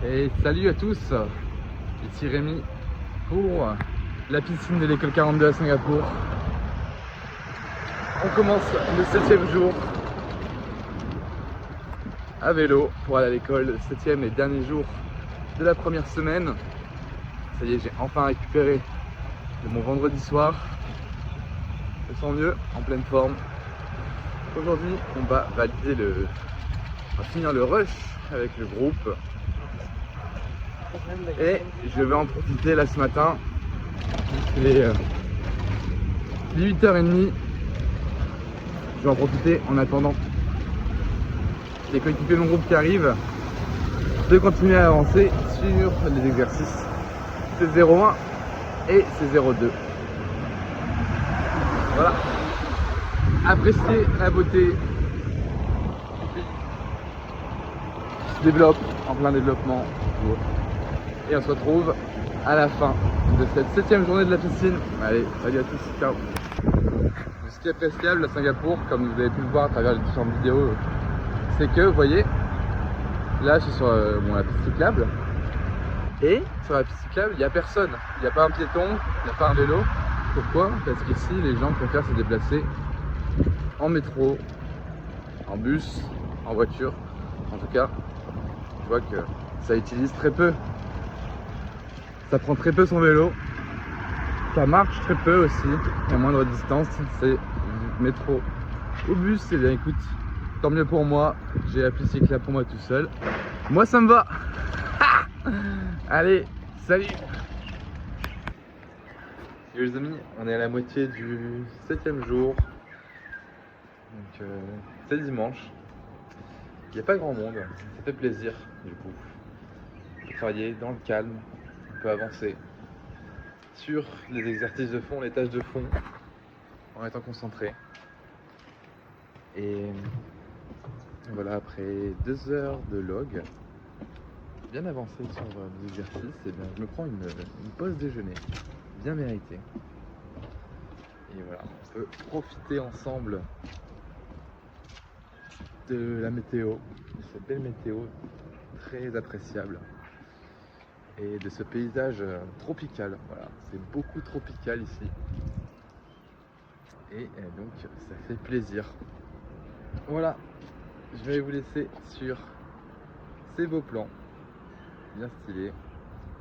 Et salut à tous, ici Rémi pour la piscine de l'école 42 à Singapour. On commence le 7e jour à vélo pour aller à l'école, le 7e et dernier jour de la première semaine. Ça y est, j'ai enfin récupéré de mon vendredi soir. Je me sens mieux, en pleine forme. Aujourd'hui, on va finir le rush avec le groupe. Et je vais en profiter là ce matin. Il est 8h30. Je vais en profiter en attendant les coéquipiers de mon groupe qui arrivent de continuer à avancer sur les exercices C01 et C02. Voilà. Appréciez la beauté qui se développe en plein développement. Et on se retrouve à la fin de cette 7e journée de la piscine. Allez, salut à tous, ciao. Ce qui est appréciable à Singapour, comme vous avez pu le voir à travers les différentes vidéos, c'est que, vous voyez, là je suis sur la piste cyclable. Et sur la piste cyclable, il n'y a personne. Il n'y a pas un piéton, il n'y a pas un vélo. Pourquoi? Parce qu'ici, les gens préfèrent se déplacer en métro, en bus, en voiture. En tout cas, je vois que ça utilise très peu. Ça prend très peu son vélo. Ça marche très peu aussi, à moindre distance. C'est métro ou bus. Et bien écoute, tant mieux pour moi. J'ai la piste cyclable pour moi tout seul. Moi ça me va. Allez, salut. Et les amis, on est à la moitié du 7e jour. Donc c'est dimanche. Il n'y a pas grand monde. Ça fait plaisir du coup. On peut travailler dans le calme. On peut avancer sur les exercices de fond, les tâches de fond, en étant concentré. Et voilà, après 2 heures de log, bien avancé sur les exercices, et bien je me prends une pause déjeuner, bien méritée. Et voilà, on peut profiter ensemble de la météo, de cette belle météo très appréciable. Et de ce paysage tropical, voilà, c'est beaucoup tropical ici. Et donc ça fait plaisir. Voilà, je vais vous laisser sur ces beaux plans, bien stylés.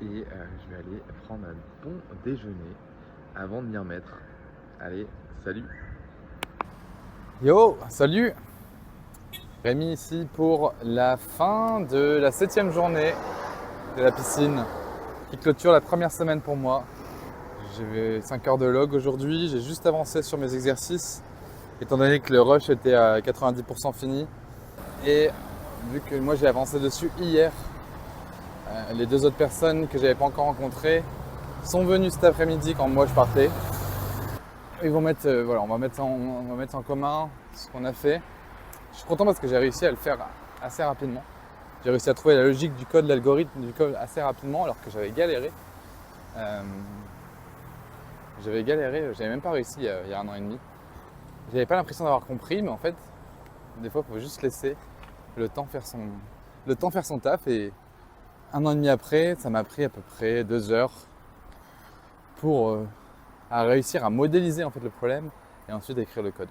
Et je vais aller prendre un bon déjeuner avant de m'y remettre. Allez, salut. Yo, salut. Rémi ici pour la fin de la 7e journée de la piscine qui clôture la première semaine pour moi. J'ai 5 heures de log aujourd'hui, j'ai juste avancé sur mes exercices étant donné que le rush était à 90% fini. Et vu que moi j'ai avancé dessus hier, les 2 autres personnes que j'avais pas encore rencontrées sont venues cet après-midi quand moi je partais. Ils vont mettre, on va mettre en commun ce qu'on a fait. Je suis content parce que j'ai réussi à le faire assez rapidement. J'ai réussi à trouver la logique du code, l'algorithme du code assez rapidement alors que j'avais galéré. J'avais même pas réussi il y a 1 an et demi. J'avais pas l'impression d'avoir compris, mais en fait, des fois, il faut juste laisser le temps faire son taf. Et 1 an et demi après, ça m'a pris à peu près 2 heures pour à réussir à modéliser en fait le problème et ensuite écrire le code.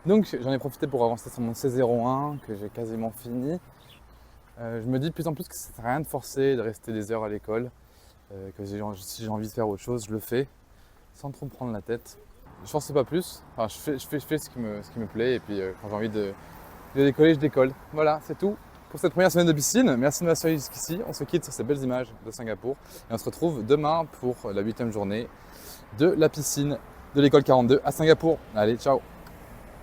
Donc j'en ai profité pour avancer sur mon C01 que j'ai quasiment fini. Je me dis de plus en plus que ça sert à rien de forcer, de rester des heures à l'école, que si j'ai envie de faire autre chose, je le fais sans trop me prendre la tête. Je force pas plus, enfin, je fais ce qui me plaît et puis quand j'ai envie de décoller, je décolle. Voilà, c'est tout pour cette première semaine de piscine. Merci de m'avoir suivi jusqu'ici. On se quitte sur ces belles images de Singapour et on se retrouve demain pour la 8e journée de la piscine de l'école 42 à Singapour. Allez, ciao!